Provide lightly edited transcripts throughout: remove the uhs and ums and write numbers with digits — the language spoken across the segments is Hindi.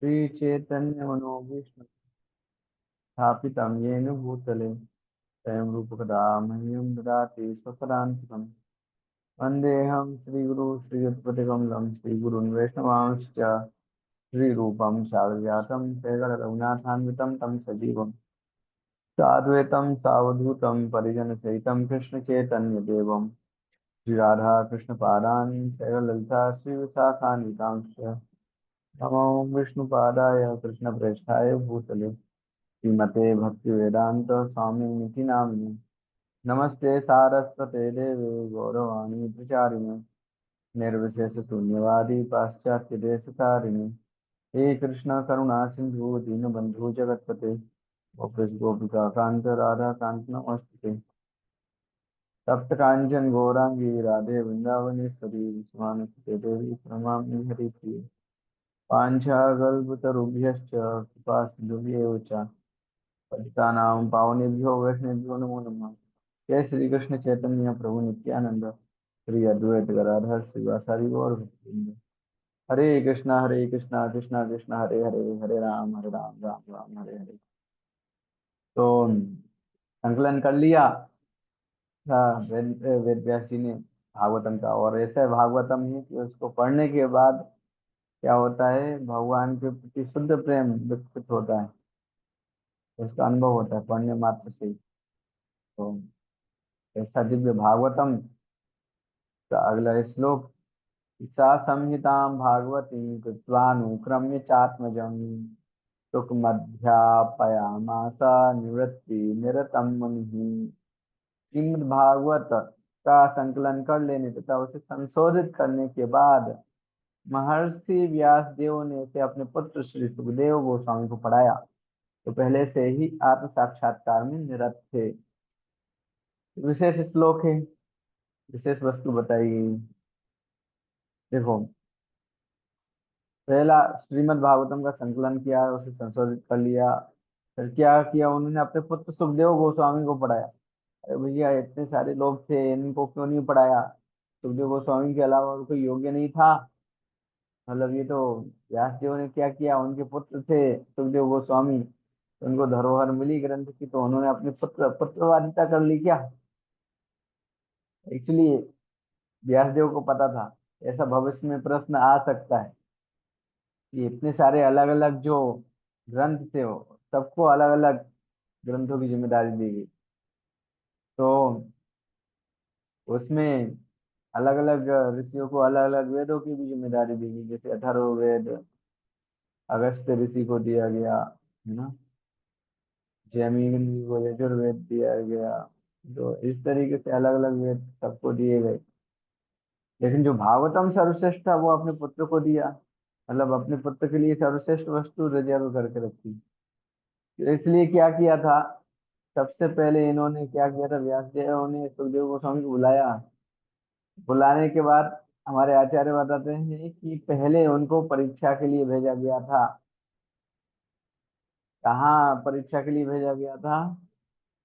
श्री चैतन्य मनोभीष्ट स्थापितं येन भूतले स्वयं रूपकदा मह्यं ददाति स्वपदान्तिकम् वन्देऽहं श्रीगुरु श्रीयुतपतिकमलं श्रीगुरुन् वैष्णवांश्च श्रीरूपं साग्रजातं शैगणरघुनाथान्वितं तं सजीवं साद्वैतं सावधूतं परिजनसहितं कृष्णचैतन्यदेवं श्रीराधा कृष्णपादान् शैललिता श्रीविशाखान्वितांश्च नमो विष्णुपादाय कृष्णप्रेष्ठाय भूतले श्रीमते भक्तिवेदांत स्वामी निधि नामिने नमस्ते सारस्वते देवे गौरवाणी प्रचारिणे निर्विशेष शून्यवादी पाश्चात्य देशतारिणे हे कृष्ण करुणा सिंधु दीनबंधु जगतपते गोपेश गोपिका कांत राधा कांत नमस्ते तप्त कांचन गौरांगी राधे वृंदावनेश्वरी विश्वानुसुते देवी प्रणमामि हरिप्रिये पांचाकल्पतरुभ्यश्च कृपा सिन्धुभ्येव च पतितानां पावनेभ्यो वैष्णवेभ्यो नमो नमः। जय श्री कृष्ण चैतन्य प्रभु नित्यानंद श्री अद्वैत गदाधर श्रीवासादि गौर भक्तवृंद। हरे कृष्णा कृष्णा कृष्णा हरे हरे, हरे राम राम राम हरे हरे। तो संकलन कर लिया था वेद व्यास जी ने भागवतम का, और ऐसा भागवतम है कि उसको पढ़ने के बाद क्या होता है, भगवान के प्रति शुद्ध प्रेम विकसित होता है, उसका अनुभव होता है पढ़ने मात्र से ही। तो ऐसा दिव्य भागवतम का अगला श्लोक, सा संहितां भागवतीं कृत्वानुक्रम्य चात्मजं सुखमध्यापयामास निवृत्ति निरतं मुनिः। श्रीमद् भागवत का संकलन कर लेने तथा उसे संशोधित करने के बाद महर्षि व्यास देव ने इसे अपने पुत्र श्री सुखदेव गोस्वामी को पढ़ाया। तो पहले से ही आत्म साक्षात्कार में निरत थे। विशेष श्लोक है, विशेष वस्तु बताई गई। देखो, पहला श्रीमद् भागवतम का संकलन किया, उसे संशोधित कर लिया। फिर क्या किया, उन्होंने अपने पुत्र सुखदेव गोस्वामी को पढ़ाया। अरे भैया, इतने सारे लोग थे, इनको क्यों नहीं पढ़ाया? सुखदेव गोस्वामी के अलावा और कोई योग्य नहीं था? मतलब ये तो व्यास देव ने क्या किया, उनके पुत्र थे सुखदेव गोस्वामी, उनको धरोहर मिली ग्रंथ की, तो उन्होंने अपने पुत्रवादिता कर ली क्या? एक्चुअली व्यास देव को पता था ऐसा भविष्य में प्रश्न आ सकता है कि इतने सारे अलग अलग जो ग्रंथ थे, वो सबको अलग अलग ग्रंथों की जिम्मेदारी दी गई। तो उसमें अलग अलग ऋषियों को अलग अलग वेदों की भी जिम्मेदारी दी गई। जैसे अथर्ववेद अगस्त्य ऋषि को दिया गया, है ना। जैमिनी को यजुर्वेद दिया गया। तो इस तरीके से अलग अलग वेद सबको दिए गए। लेकिन जो भागवतम सर्वश्रेष्ठ था वो अपने पुत्र को दिया, मतलब अपने पुत्र के लिए सर्वश्रेष्ठ वस्तु रिजर्व करके रखी। तो इसलिए क्या किया था, सबसे पहले इन्होंने क्या किया था, व्यास देव ने सुखदेव गोस्वामी को बुलाया। बुलाने के बाद हमारे आचार्य बताते हैं कि पहले उनको परीक्षा के लिए भेजा गया था। कहाँ परीक्षा के लिए भेजा गया था?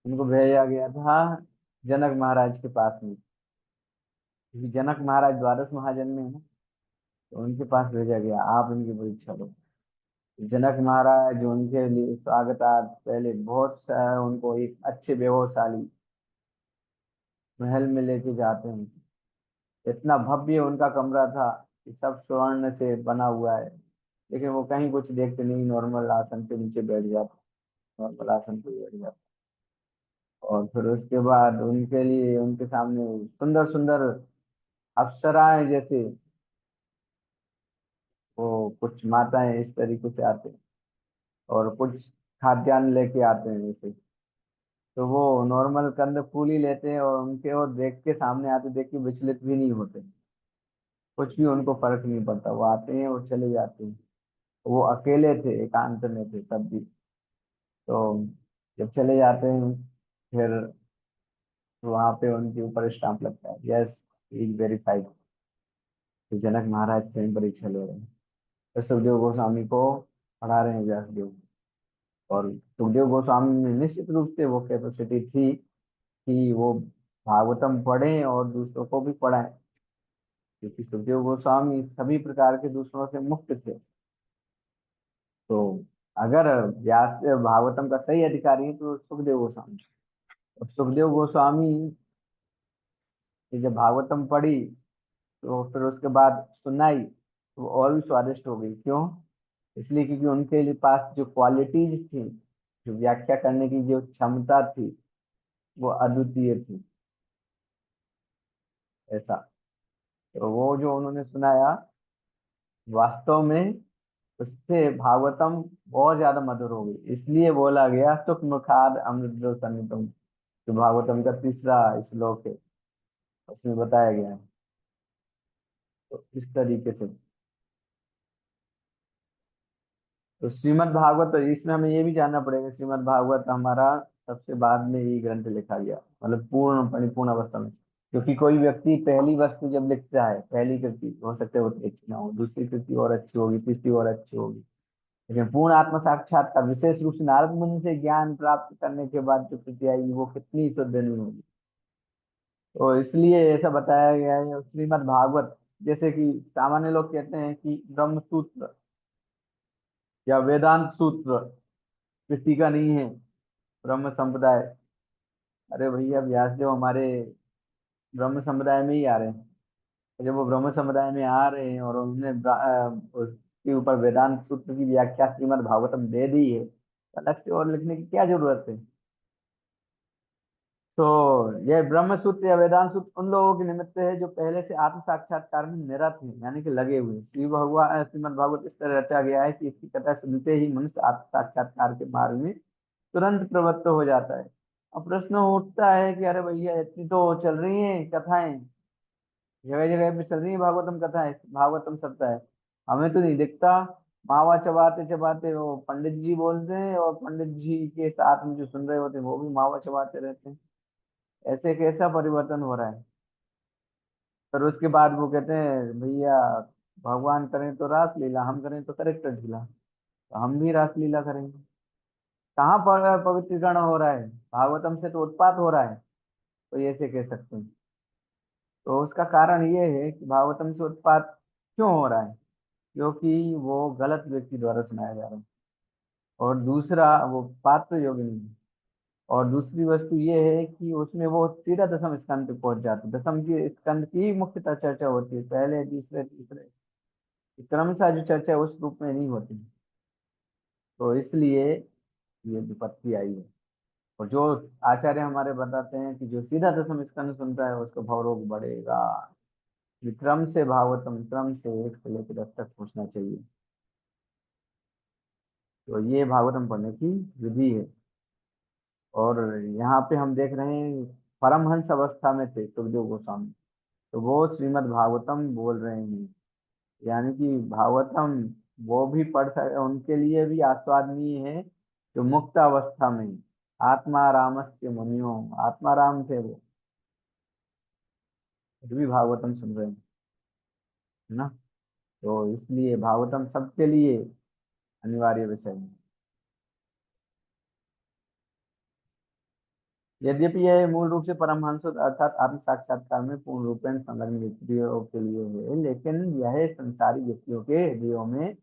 उनको भेजा गया था जनक महाराज के पास में, क्योंकि जनक महाराज द्वादश महाजन में है। तो उनके पास भेजा गया, आप इनकी परीक्षा लो। जनक महाराज उनके लिए स्वागतार्थ पहले उनको एक अच्छे वैभवशाली महल में लेके जाते हैं। इतना भव्य उनका कमरा था कि सब स्वर्ण से बना हुआ है। लेकिन वो कहीं कुछ देखते नहीं, नॉर्मल आसन पे नीचे बैठ जाते, नॉर्मल आसन पे बैठ जाते। और फिर उसके बाद उनके लिए उनके सामने सुंदर सुंदर अप्सराएं जैसे वो कुछ माताएं इस तरीके से आते हैं, और कुछ खाद्यान्न लेके आते हैं जैसे। तो वो नॉर्मल कंद फूल ही लेते हैं, और उनके और देख के सामने आते देख के विचलित भी नहीं होते, कुछ भी उनको फर्क नहीं पड़ता। वो आते हैं और चले जाते हैं। वो अकेले थे, एकांत में थे तब भी। तो जब चले जाते हैं, फिर वहां पे उनके ऊपर स्टाम्प लगता है, यस इज वेरीफाइड। तो जनक महाराज स्वयं परीक्षा ले रहे हैं, फिर सुखदेव गोस्वामी को पढ़ा रहे हैं व्यासदेव। और सुखदेव गोस्वामी में निश्चित रूप से वो कैपेसिटी थी कि वो भागवतम पढ़ें और दूसरों को भी पढ़ाएं, क्योंकि सुखदेव गोस्वामी सभी प्रकार के दूसरों से मुक्त थे। तो अगर व्यास भागवतम का सही अधिकारी है तो सुखदेव गोस्वामी। और सुखदेव गोस्वामी ने जब भागवतम पढ़ी तो फिर उसके बाद सुनाई तो वो और भी स्वादिष्ट हो गई। क्यों? इसलिए क्योंकि उनके लिए पास जो क्वालिटीज थी, जो व्याख्या करने की जो क्षमता थी, वो अद्वितीय थी। ऐसा। तो वो जो उन्होंने सुनाया, वास्तव में उससे भागवतम बहुत ज्यादा मधुर हो गई। इसलिए बोला गया सुख मुखाद अमृत सन्नितम, जो भागवतम का तीसरा श्लोक है, उसमें बताया गया है। तो इस तरीके से तो श्रीमद् भागवत, तो इसमें हमें ये भी जानना पड़ेगा, श्रीमद् भागवत हमारा सबसे बाद में ये ग्रंथ लिखा गया, मतलब पूर्ण परिपूर्ण अवस्था में। क्योंकि कोई व्यक्ति पहली वस्तु जब लिखता है, पहली कृति हो सकता है वो अच्छी ना हो, दूसरी कृति और अच्छी होगी, तीसरी और अच्छी होगी, लेकिन पूर्ण आत्म साक्षात्कार विशेष रूप से नारद मुनि से ज्ञान प्राप्त करने के बाद जो कृति आएगी वो कितनी शुद्ध नहीं होगी। तो इसलिए ऐसा बताया गया है श्रीमद् भागवत। जैसे कि सामान्य लोग कहते हैं कि ब्रह्म सूत्र या वेदांत सूत्र किसी का नहीं है, ब्रह्म संप्रदाय। अरे भैया, व्यासदेव हमारे ब्रह्म संप्रदाय में ही आ रहे हैं। जब वो ब्रह्म समुदाय में आ रहे हैं और उन्होंने उसके ऊपर वेदांत सूत्र की व्याख्या श्रीमद् भागवतम दे दी है, तो अलग से और लिखने की क्या जरूरत है? तो यह ब्रह्म सूत्र या वेदांत सूत्र उन लोगों के निमित्त है जो पहले से आत्म साक्षात्कार में निरत हैं, यानी कि लगे हुए। श्री भगवान श्रीमद् भागवत इस तरह रचा गया है कि इसकी कथा सुनते ही मनुष्य आत्म साक्षात्कार के मार्ग में तुरंत प्रवृत्त हो जाता है। अब प्रश्न उठता है कि अरे भैया, इतनी तो चल रही हैं कथाएं, जगह जगह पे चल रही है भागवतम कथाएं, भागवतम सप्ताह है, हमें तो नहीं दिखता। मावा चबाते चबाते वो पंडित जी बोलते हैं, और पंडित जी के साथ में जो सुन रहे होते हैं वो भी मावा चबाते रहते हैं। ऐसे कैसा परिवर्तन हो रहा है? फिर उसके बाद वो कहते हैं भैया, भगवान करें तो रास लीला, हम करें तो करेक्टर ढीला, तो हम भी रास लीला करेंगे। कहाँ पर पवित्रीकरण हो रहा है? भागवतम से तो उत्पात हो रहा है। तो ये ऐसे कह सकते हैं। तो उसका कारण ये है कि भागवतम से उत्पात क्यों हो रहा है? क्योंकि वो गलत व्यक्ति द्वारा सुनाया जा रहा है, और दूसरा वो पात्र योग्य नहीं है। और दूसरी वस्तु ये है कि उसमें वो सीधा दसम स्कंद पे पहुंच जाते हैं। दसम की स्कंद की मुख्यतः चर्चा होती है, पहले दूसरे तीसरे क्रमशः जो चर्चा है उस रूप में नहीं होती। तो इसलिए ये विपत्ति आई है। और जो आचार्य हमारे बताते हैं कि जो सीधा दसम स्कंद सुनता है उसको भवरोग बढ़ेगा। विक्रम से भागवतम, क्रम से 1 से लेकर 10 तक पूछना चाहिए। तो ये भागवतम पढ़ने की विधि है। और यहाँ पे हम देख रहे हैं परमहंस अवस्था में थे सुखदेव गोस्वामी, तो वो श्रीमद् भागवतम बोल रहे हैं। यानी कि भागवतम वो भी पढ़ सके, उनके लिए भी आस्वादनीय है जो मुक्त अवस्था में आत्मा रामस्य मुनियो, आत्मा राम थे वो, फिर भी भागवतम सुन रहे हैं, है ना? तो इसलिए भागवतम सबके लिए अनिवार्य विषय है। यद्यपि यह मूल रूप से परमहंस अर्थात आत्म साक्षात्कार में पूर्ण रूपेण संलग्न व्यक्तियों के लिए है, लेकिन यह संसारी व्यक्तियों के हृदयों में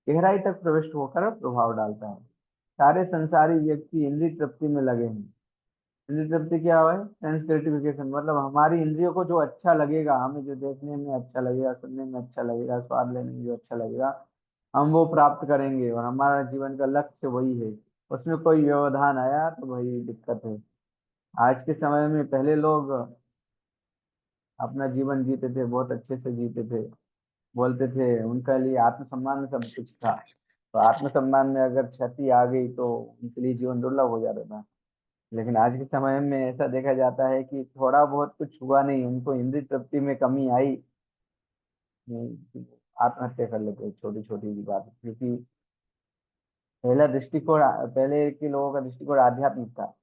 गहराई तक प्रविष्ट होकर प्रभाव डालता है। सारे संसारी व्यक्ति इंद्रिय तृप्ति में लगे हैं। इंद्रिय तृप्ति क्या है? सेंस ग्रेटिफिकेशन, मतलब हमारी इंद्रियों को जो अच्छा लगेगा, हमें जो देखने में अच्छा लगेगा, सुनने में अच्छा लगेगा, स्वाद लेने में जो अच्छा लगेगा, हम वो प्राप्त करेंगे, और हमारा जीवन का लक्ष्य वही है। उसमें कोई व्यवधान आया तो वही दिक्कत है। आज के समय में पहले लोग अपना जीवन जीते थे, बहुत अच्छे से जीते थे, बोलते थे उनके लिए आत्मसम्मान में सब कुछ था। तो आत्मसम्मान में अगर क्षति आ गई तो उनके लिए जीवन दुर्लभ हो जाता था। लेकिन आज के समय में ऐसा देखा जाता है कि थोड़ा बहुत कुछ हुआ नहीं, उनको इंद्रिय तृप्ति में कमी आई नहीं, आत्महत्या कर लेते छोटी छोटी सी बात, क्योंकि पहला दृष्टिकोण, पहले के लोगों का दृष्टिकोण आध्यात्मिक था।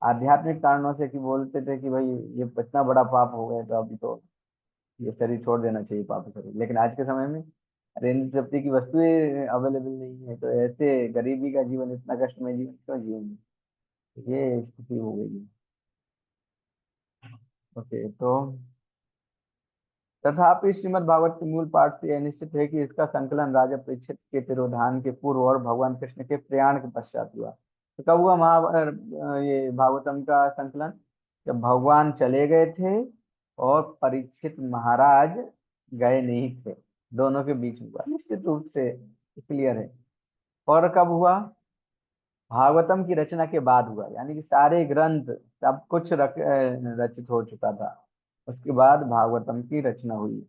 आध्यात्मिक कारणों से कि बोलते थे कि भाई ये इतना बड़ा पाप हो गया तो अभी तो ये शरीर छोड़ देना चाहिए, पाप शरीर। लेकिन आज के समय में अरे इन तृप्ति की वस्तुएं अवेलेबल नहीं है, तो ऐसे गरीबी का जीवन, इतना कष्टमय जीवन क्यों जीवन? ये स्थिति हो गई है। ओके, तो तथापि श्रीमद् भागवत के मूल पाठ से यह निश्चित है कि इसका संकलन राजा परीक्षित के तिरोधान के पूर्व और भगवान कृष्ण के प्रयाण के पश्चात हुआ। तो कब हुआ ये भागवतम का संकलन? जब भगवान चले गए थे और परीक्षित महाराज गए नहीं थे, दोनों के बीच में हुआ, निश्चित रूप से क्लियर है। और कब हुआ? भागवतम की रचना के बाद हुआ, यानी कि सारे ग्रंथ सब कुछ रचित हो चुका था, उसके बाद भागवतम की रचना हुई।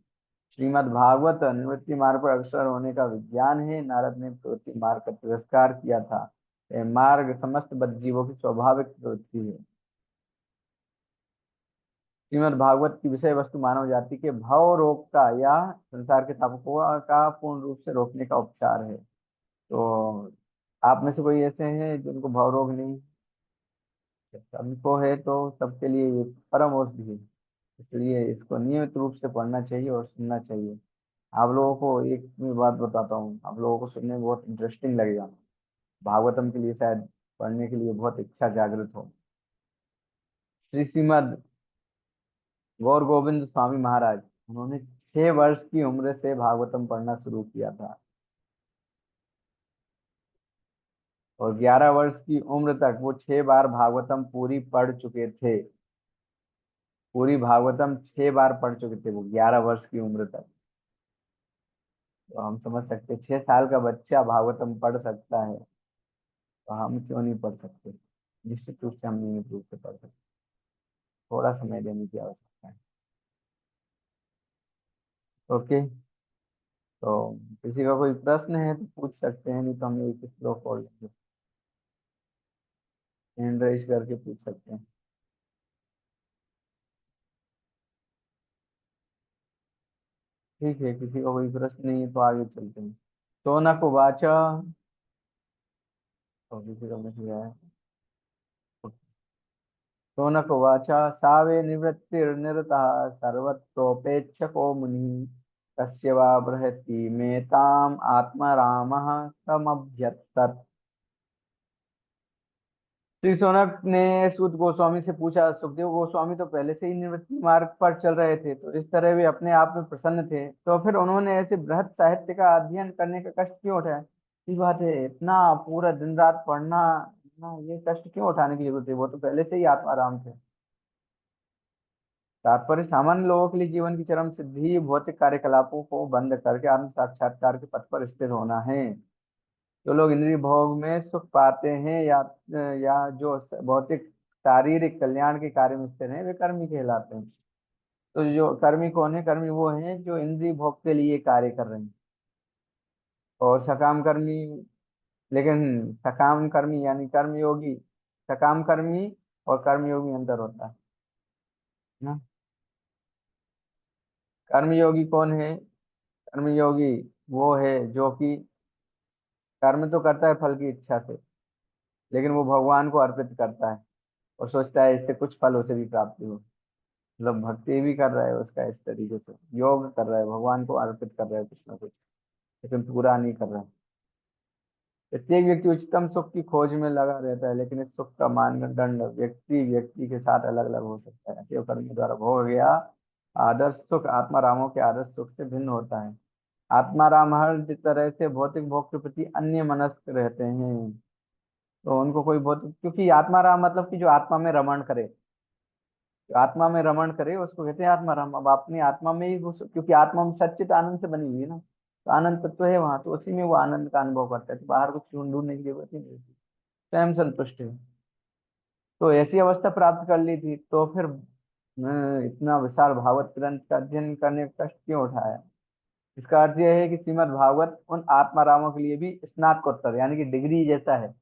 श्रीमद् भागवत निवृत्ति मार्ग पर अग्रसर होने का विज्ञान है। नारद ने प्रवृत्ति मार्ग का तिरस्कार किया था। यह मार्ग समस्त बद्ध जीवों की स्वाभाविक प्रवृत्ति है। श्रीमद् भागवत की विषय वस्तु मानव जाति के भव रोग का या संसार के तापों का पूर्ण रूप से रोकने का उपचार है। तो आप में से कोई ऐसे हैं जिनको भव रोग नहीं? सबको है तो सबके लिए ये परम औषधि है। इसलिए इसको नियमित रूप से पढ़ना चाहिए और सुनना चाहिए। आप लोगों को एक मैं बात बताता हूँ, आप लोगों को सुनने में बहुत इंटरेस्टिंग लगेगा। भागवतम के लिए शायद पढ़ने के लिए बहुत इच्छा जागृत हो। श्रीमद गौर गोविंद स्वामी महाराज, उन्होंने 6 वर्ष की उम्र से भागवतम पढ़ना शुरू किया था और 11 वर्ष की उम्र तक वो 6 बार भागवतम पूरी पढ़ चुके थे। पूरी भागवतम 6 बार पढ़ चुके थे वो 11 वर्ष की उम्र तक। तो हम समझ सकते हैं, 6 साल का बच्चा भागवतम पढ़ सकता है, तो हम क्यों नहीं पढ़ सकते? निश्चित रूप से हम नियमित रूप से पढ़ सकते। थोड़ा समय देने की आवश्यकता है। ओके। तो किसी का कोई प्रश्न है तो पूछ सकते हैं, नहीं तो हम एक श्लोक पढ़ लेंगे। हैंड रेज करके पूछ सकते हैं। ठीक है, किसी का कोई प्रश्न नहीं है तो आगे चलते हैं। शौनक उवाच। तो किसी का मैसेज आया। शौनक उवाच। सावे निवृत्तिर्निरतः सर्वत्रोपेक्षको मुनिः कस्य वा बृहति मेताम् आत्मारामः समभ्यतत। श्री शौनक ने सूत गोस्वामी से पूछा, सुखदेव गोस्वामी तो पहले से ही निवृत्ति मार्ग पर चल रहे थे, तो इस तरह वे अपने आप में प्रसन्न थे, तो फिर उन्होंने ऐसे बृहत साहित्य का अध्ययन करने का कष्ट क्यों उठाया? ये बात है, इतना पूरा दिन रात पढ़ना ना, ये कष्ट क्यों उठाने की जरूरत है? वो तो पहले से ही आत्माराम थे। तात्पर्य सामान्य लोगों के लिए जीवन की चरम सिद्धि भौतिक कार्यकलापों को बंद करके आत्म साक्षात्कार के पथ पर स्थिर होना है। जो लोग इंद्रिय भोग में सुख पाते हैं या जो भौतिक शारीरिक कल्याण के कार्य में स्थिर हैं, वे कर्मी कहलाते हैं। तो जो कर्मी कौन है? कर्मी वो हैं जो इंद्रिय भोग के लिए कार्य कर रहे हैं। और सकाम कर्मी, लेकिन सकाम कर्मी यानी कर्मयोगी, सकाम कर्मी और कर्मयोगी अंतर होता है ना। कर्मयोगी कौन है? कर्मयोगी वो है जो कि कर्म तो करता है फल की इच्छा से, लेकिन वो भगवान को अर्पित करता है और सोचता है इससे कुछ फल उसे भी प्राप्ति हो। मतलब भक्ति भी कर रहा है उसका, इस तरीके से योग कर रहा है, भगवान को अर्पित कर रहा है कुछ ना कुछ, लेकिन पूरा नहीं कर रहा है। प्रत्येक व्यक्ति उच्चतम सुख की खोज में लगा रहता है, लेकिन इस सुख का मानदंड व्यक्ति व्यक्ति के साथ अलग अलग हो सकता है। अतएव कर्म द्वारा भोग गया आदर्श सुख आत्मारामों के आदर्श सुख से भिन्न होता है। आत्माराम हर जिस तरह से भौतिक भोग के प्रति अन्य मनस्क रहते हैं, तो उनको कोई भौतिक, क्योंकि आत्माराम मतलब कि जो आत्मा में रमण करे, जो आत्मा में रमण करे उसको कहते हैं आत्माराम। अब अपनी आत्मा में ही क्योंकि आत्मा में सच्चित आनंद से बनी हुई है ना, तो आनंद तत्व है वहां, तो उसी में वो आनंद का अनुभव करता है, तो बाहर कुछ ढूंढने की जरूरत ही नहीं होती, स्वयं संतुष्ट है। तो ऐसी अवस्था प्राप्त कर ली थी, तो फिर इतना विशाल भागवत ग्रंथ का अध्ययन करने का कष्ट क्यों उठाया? इसका अर्थ यह है कि श्रीमद् भागवत उन आत्मारामों के लिए भी स्नातकोत्तर यानी कि डिग्री जैसा है,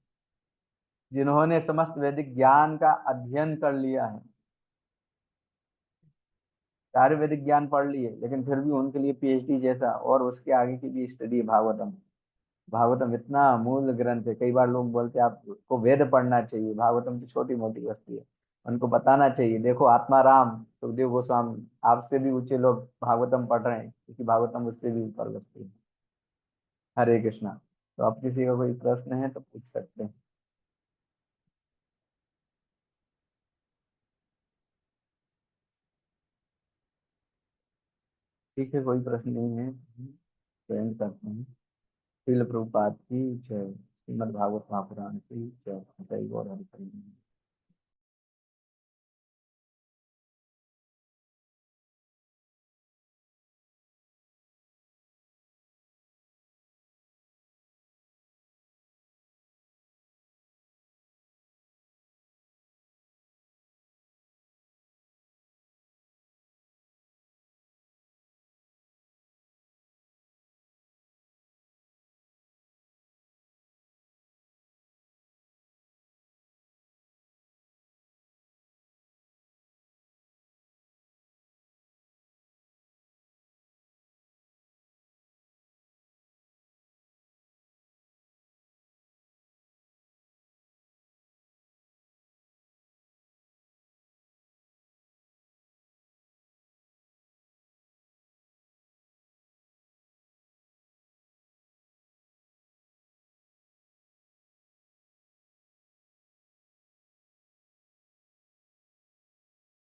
जिन्होंने समस्त वैदिक ज्ञान का अध्ययन कर लिया है, सारे वैदिक ज्ञान पढ़ लिए, लेकिन फिर भी उनके लिए पीएचडी जैसा और उसके आगे की भी स्टडी है भागवतम। भागवतम इतना मूल ग्रंथ है, कई बार लोग बोलते हैं आपको वेद पढ़ना चाहिए, भागवतम की छोटी मोटी वस्तु है। उनको बताना चाहिए, देखो आत्माराम सुखदेव गोस्वामी आपसे भी ऊंचे लोग भागवतम पढ़ रहे हैं, क्योंकि भागवतम उससे भी ऊपर वस्तु है। हरे कृष्णा। तो आप किसी का कोई प्रश्न है तो पूछ सकते हैं। ठीक है, कोई प्रश्न नहीं है, तो एंड करते हैं। श्रील प्रभुपाद की जय। श्रीमद् भागवत महापुराण की जय। जय गौर हरि।